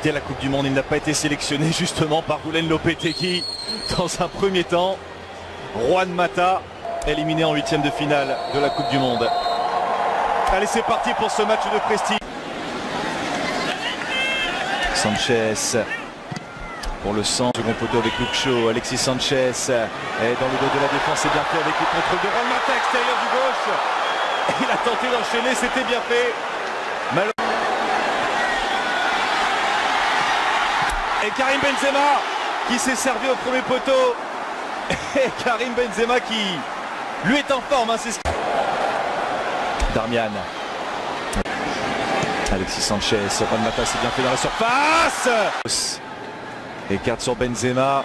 quitter la Coupe du Monde. Il n'a pas été sélectionné justement par Julen Lopetegui dans un premier temps. Juan Mata éliminé en huitième de finale de la Coupe du Monde. Allez, c'est parti pour ce match de prestige. Sanchez pour le centre, second poteau avec Luke Shaw. Alexis Sanchez est dans le dos de la défense, c'est bien fait avec le contrôle de Juan Mata, extérieur du gauche. Il a tenté d'enchaîner, c'était bien fait. Et Karim Benzema qui s'est servi au premier poteau. Et Karim Benzema qui lui est en forme, hein, c'est ce que... Darmian. Alexis Sanchez, Juan Mata c'est bien fait dans la surface. Et carte sur Benzema.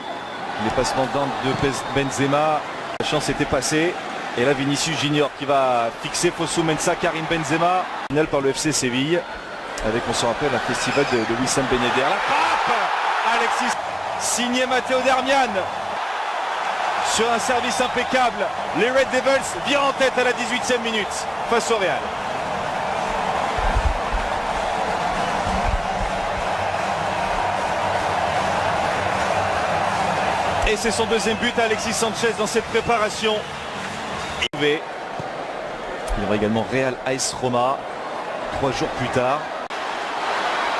Les passements de dents de Benzema. La chance était passée. Et là Vinicius Junior qui va fixer Fosu Mensah, Karim Benzema. Final par le FC Séville. Avec, on se rappelle, un festival de Wissam Ben Yedder. La frappe Alexis, signé Matteo Darmian. Sur un service impeccable. Les Red Devils virent en tête à la 18e minute face au Real. Et c'est son deuxième but à Alexis Sanchez dans cette préparation. Il y aura également Real AS Roma 3 jours plus tard.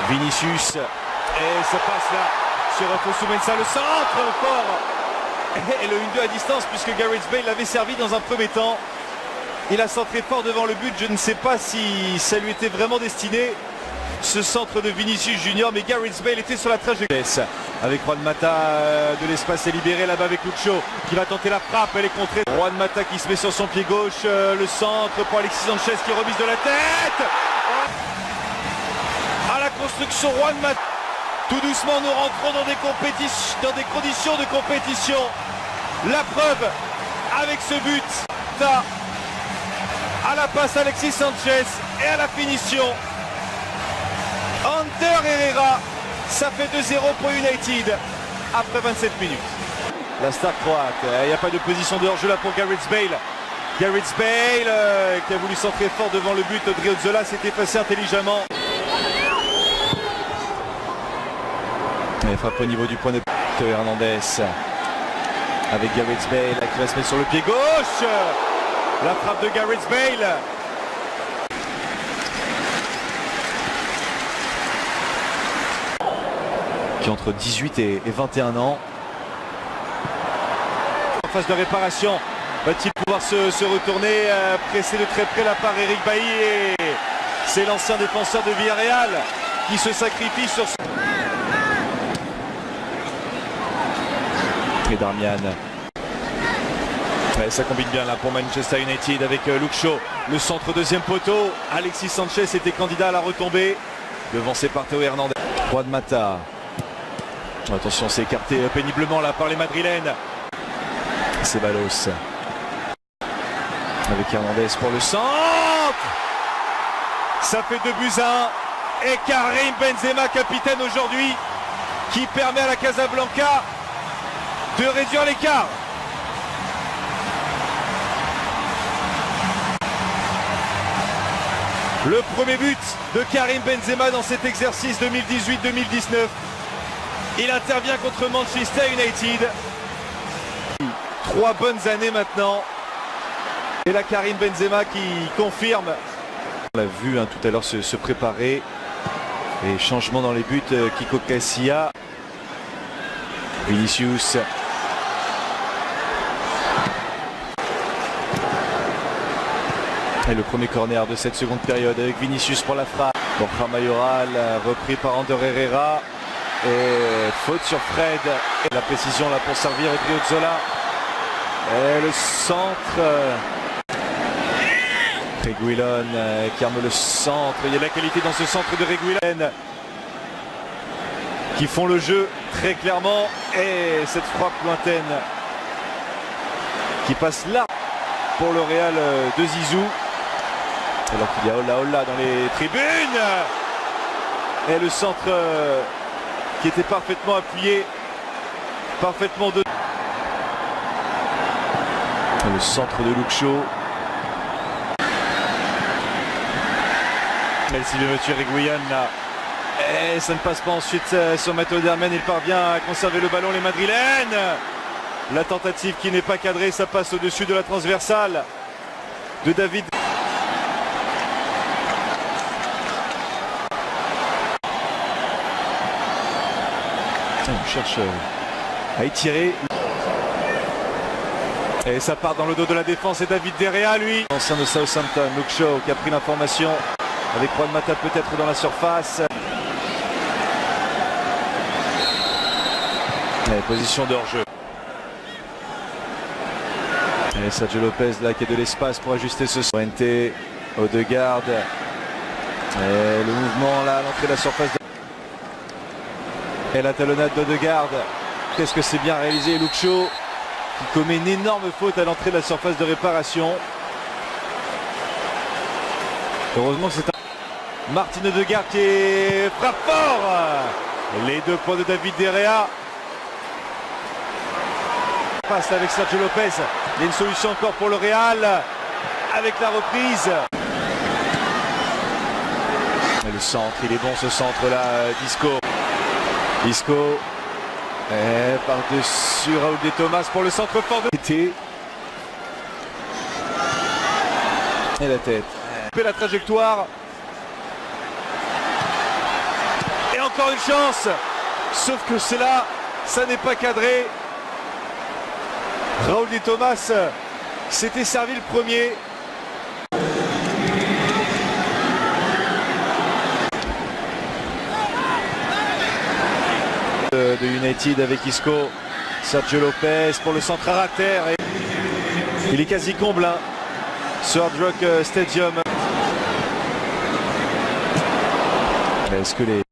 Vinicius. Et ça passe là sur Fosu Mensah, le centre encore. Et le 1-2 à distance puisque Gareth Bale l'avait servi dans un premier temps. Il a centré fort devant le but. Je ne sais pas si ça lui était vraiment destiné, ce centre de Vinicius Junior, mais Gareth Bale était sur la trajectoire. Avec Juan Mata, de l'espace est libéré là-bas avec Luke Shaw qui va tenter la frappe, elle est contrée. Juan Mata qui se met sur son pied gauche, le centre pour Alexis Sanchez qui remise de la tête. À la construction, Juan Mata. Tout doucement nous rentrons dans des conditions de compétition. La preuve avec ce but. À la passe Alexis Sanchez et à la finition Ander Herrera. Ça fait 2-0 pour United après 27 minutes. La star croate, il n'y a pas de position de hors-jeu là pour Gareth Bale. Gareth Bale qui a voulu centrer fort devant le but. Odriozola s'est effacé intelligemment. Il frappe au niveau du point de Théo Hernandez. Avec Gareth Bale qui va se mettre sur le pied gauche. La frappe de Gareth Bale. Qui entre 18 et 21 ans. En phase de réparation, va-t-il pouvoir se retourner, pressé de très près la part Eric Bailly. C'est l'ancien défenseur de Villarreal qui se sacrifie sur ce... Et Darmian. Ouais, ça combine bien là pour Manchester United avec Luke Shaw. Le centre deuxième poteau. Alexis Sanchez était candidat à la retombée. Devancé par Théo Hernandez. Juan Mata. Attention, c'est écarté péniblement là par les Madrilènes. Ceballos. Avec Hernandez pour le centre. Ça fait 2-1. Et Karim Benzema, capitaine aujourd'hui, qui permet à la Casablanca de réduire l'écart. Le premier but de Karim Benzema dans cet exercice 2018-2019. Il intervient contre Manchester United. 3 bonnes années maintenant. Et là Karim Benzema qui confirme. On l'a vu hein, tout à l'heure se préparer. Et changement dans les buts, Kiko Casilla. Vinicius. Et le premier corner de cette seconde période avec Vinicius pour la frappe. Borja Mayoral repris par Ander Herrera. Et faute sur Fred. Et la précision là pour servir Odriozola. Et le centre. Reguilón qui arme le centre. Il y a de la qualité dans ce centre de Reguilón. Qui font le jeu très clairement. Et cette frappe lointaine qui passe là pour le Real de Zizou. Alors qu'il y a Olla Olla dans les tribunes. Et le centre qui était parfaitement appuyé. Parfaitement de... Le centre de Luke Shaw. Mais s'il veut tuer Reguilón là. Et ça ne passe pas ensuite sur Matteo Darmian. Il parvient à conserver le ballon, les Madrilènes. La tentative qui n'est pas cadrée, ça passe au-dessus de la transversale de David. On cherche à étirer. Et ça part dans le dos de la défense et David De Gea, lui. Ancien de Southampton, Luke Shaw qui a pris l'information avec Juan Mata peut-être dans la surface. Et position de hors-jeu. Et Sergio Lopez là qui a de l'espace pour ajuster ce Fuente, Odegaard. Et le mouvement là à l'entrée de la surface. Et la talonnade d'Odegaard. Qu'est-ce que c'est bien réalisé, Luke Shaw qui commet une énorme faute à l'entrée de la surface de réparation. Heureusement que c'est un Martin Odegaard qui frappe fort. Les 2 points de David De Gea. Passe avec Sergio Lopez. Il y a une solution encore pour le Real avec la reprise. Et le centre, il est bon ce centre là, Isco. Et par-dessus Raúl de Tomás pour le centre fort de l'été. Et la tête. Et la trajectoire. Et encore une chance. Sauf que c'est là, ça n'est pas cadré. Raúl de Tomás s'était servi le premier. De United avec Isco, Sergio Lopez pour le centre à terre. Et il est quasi comble hein, sur Hard Rock Stadium. Est-ce que les